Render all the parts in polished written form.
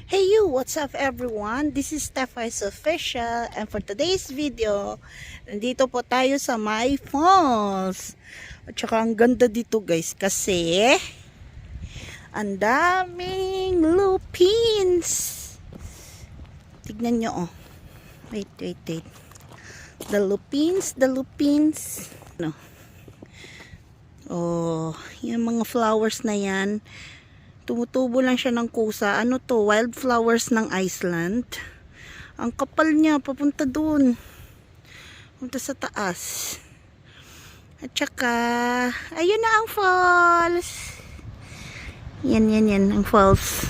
Hey you, what's up everyone? This is Stephi's Official and for today's video, nandito po tayo sa My Falls. At saka ang ganda dito guys kasi ang daming lupins. Tignan nyo oh. Wait. The lupins. No. Oh, yung mga flowers na yan. Tumutubo lang siya ng kusa. Ano to? Wildflowers ng Iceland. Ang kapal niya. Papunta dun. Punta sa taas. At saka, ayun na ang falls. Yan. Ang falls.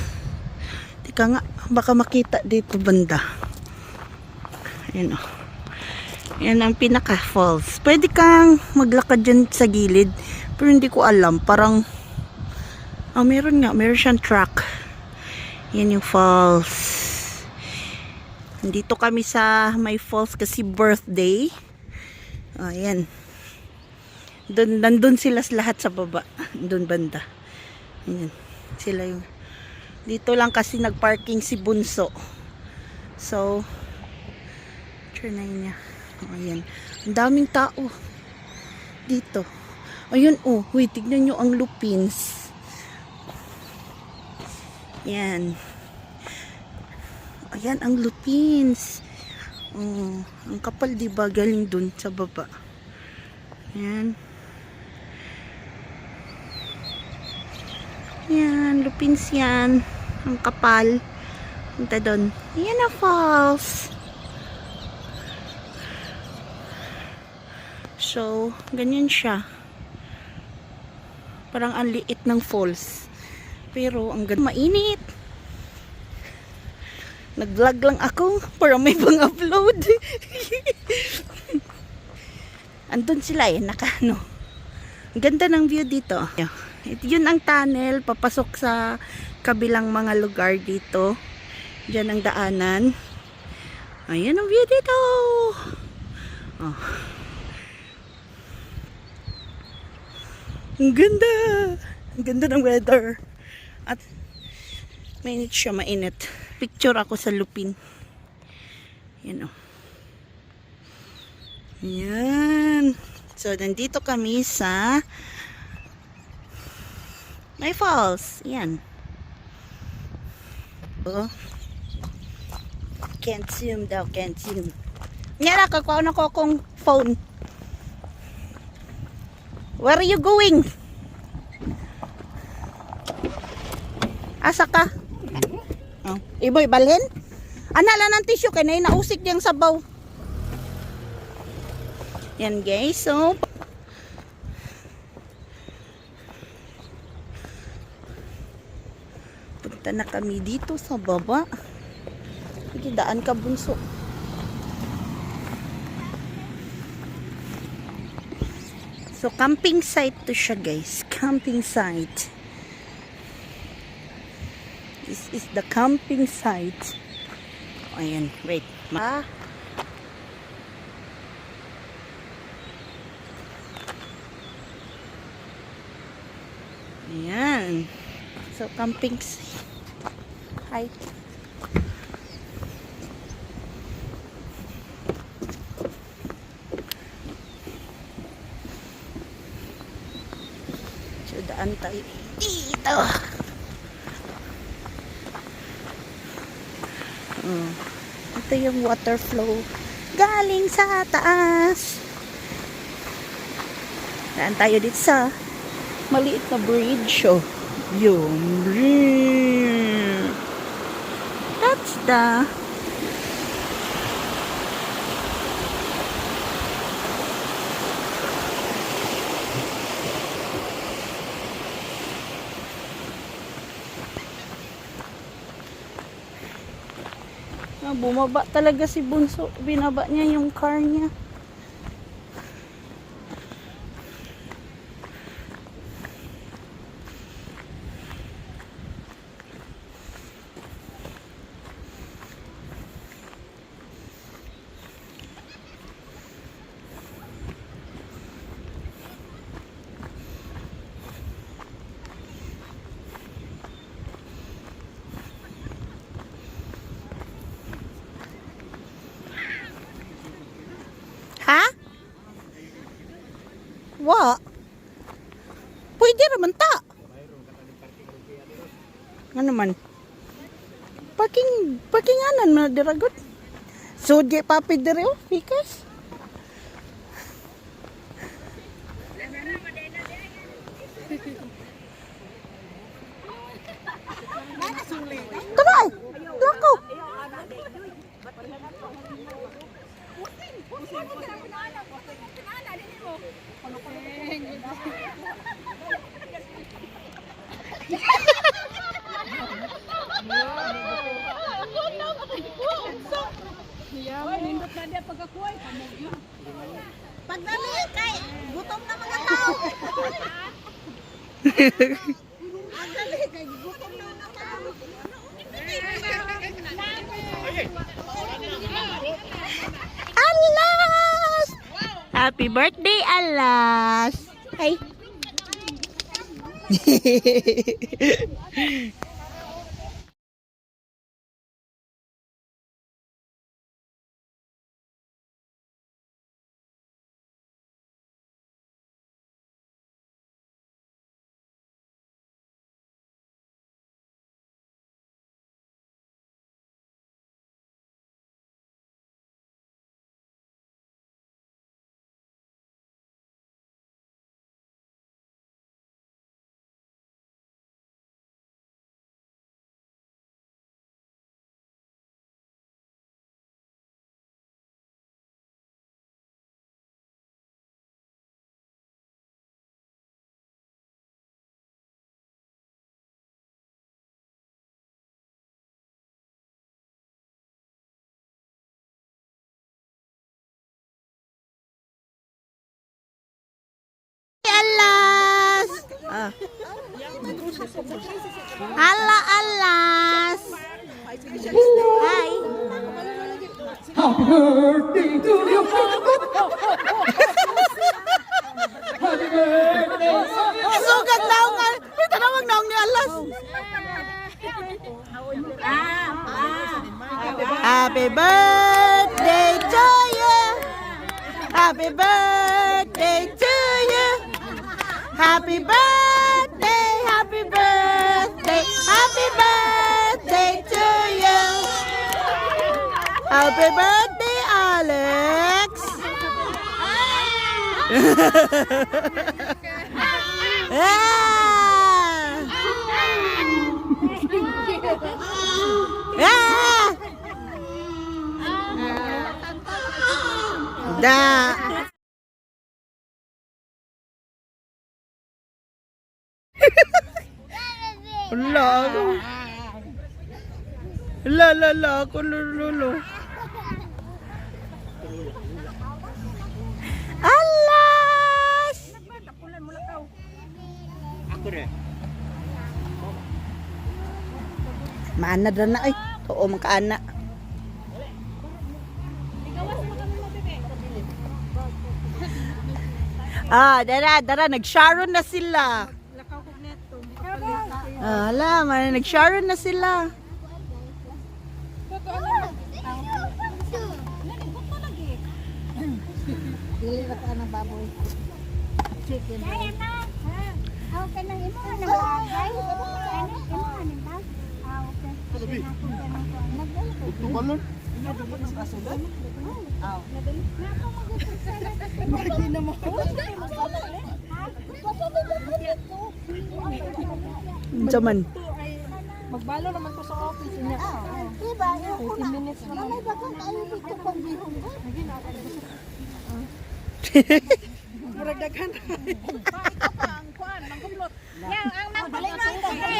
Teka nga. Baka makita dito banda. Ayan o. Yan ang pinaka falls. Pwede kang maglakad dyan sa gilid. Pero hindi ko alam. Parang meron siyang track. Yan yung falls. Nandito kami sa may falls kasi birthday. Ayan. Nandun sila lahat sa baba. Doon banda. Ayan. Sila yung dito lang kasi nagparking si Bunso. So, trinay niya. Ayan. Ang daming tao. Dito. Ayun oh. Wait, tignan nyo ang lupins. Yan. Ayan ang lupins. Oh, ang kapal diba galing dun sa baba. Yan. Yan, lupins yan. Ang kapal. Punta dun. Yan na falls. So, ganyan siya. Parang ang liit ng falls. Pero ang ganda, mainit. Nag-vlog lang ako para may pang-upload. Andun sila naka-ano. Ang ganda ng view dito. Yun ang tunnel, papasok sa kabilang mga lugar dito. Diyan ang daanan. Ayan ang view dito. Oh. Ang ganda. Ang ganda ng weather. At mainit siya, mainit. Picture ako sa lupin. Yan o. Yan. So, nandito kami sa My Falls. Yan. Oh. Can't zoom daw, can't zoom. Yan, nakakuha na ko akong phone. Where are you going? Asa ka? Oh. Iboy, balhin? Anala ng tissue kaya na inausik diyang sabaw. Yan guys, so punta na kami dito sa baba. Sige, daan ka Bunso. So camping site to siya guys. Camping site. This is the camping site. Ayan, wait. Ayan. So, camping site. So, daan tayo dito. Ito yung water flow galing sa taas. Daan tayo dito sa maliit na bridge. Oh, yung bridge. That's the bumaba talaga si Bunso. Binaba niya yung car niya. Wa. Pwede raman ta. Ano man? Parkinganan na diragot. So, di papi dire oh, fikas. Tara, lako. Pagdali kay gutom na mga tao. Pagdali kay gutom na mga tao. Alas! Happy birthday, Alas! Ay. Alas! Ah. Hala, Alas! Hi! Happy birthday to you. Happy birthday. Sugat daw nga! May tanawag daw ni Alas! Happy birthday to you! Happy birthday to you! Happy birthday! Happy birthday! Happy birthday to you! Happy birthday, Alex! Yeah! Yeah! Da! La, ako lululo. Alas! Ako rin. Maanad na ay. Oo, makaana. Dara, nag-sharon na sila. Hala, nag-sharon na sila. Dili ra ka na baboy. Chicken. Aw kanang imo nang bagay. Ano imo nang bag? Aw okay. Ito balon. Aw. Margi na mo. Jaman. Magbalo naman ko sa office niya. Diba? 15 minutes naman. May bakang kayo dito pang bihong. Maragdagan.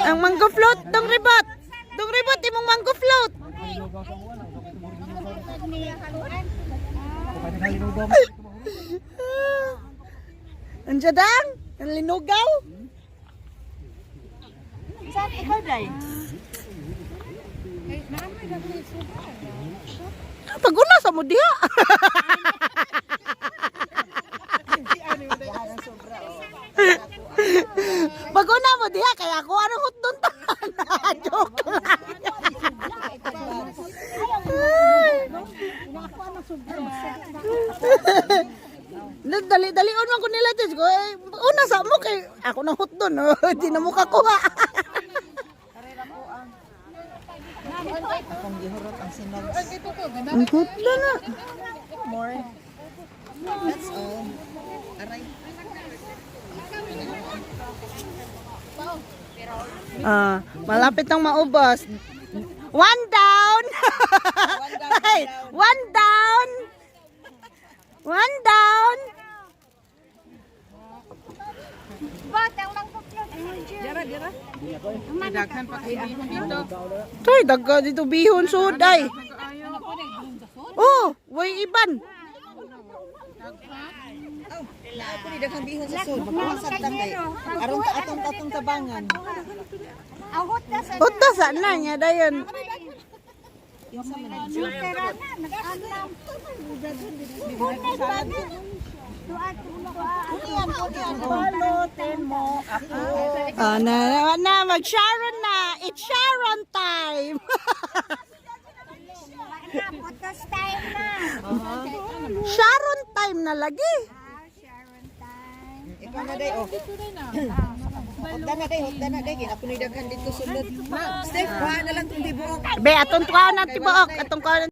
Ang mango float, dong ribot. Dong ribot, imong mango float. Andiyan dang? Ang linugaw? Saan ikaw day? Paguna sa mo diha. Paguna mo diha kaya ako anong hutdon ta. Joke lang. Dali-dalion man ko nila tis ko. Una sa mo kay ako na hot doon. Di na mo kakuha. Akong gihurot ang sinog. Ang hot na. More. That's all. Aray. Malapit nang maubos. One down. Ay, one down. One down. Batang lang po yun. Toy, dagga dito bihon sud ay. Oh, way iban. Ako ni daghang bihon sa sud. Magpasad lang kay. Aron ta atong tabangan. Ahot na sa Uta sa na niya dayon. Tera na, nag-anam. Bunay ba na? Balutin mo ako. Na mag-Sharon na. It's Sharon time. Putos time na. Sharon time na lagi. Sharon time. Ikaw na day oh. Hotda na day. Ako ni daghan dito sulod. Steph, kuha na lang tong tibuok. Be, atong tuwa na tibaok. Atong tuwa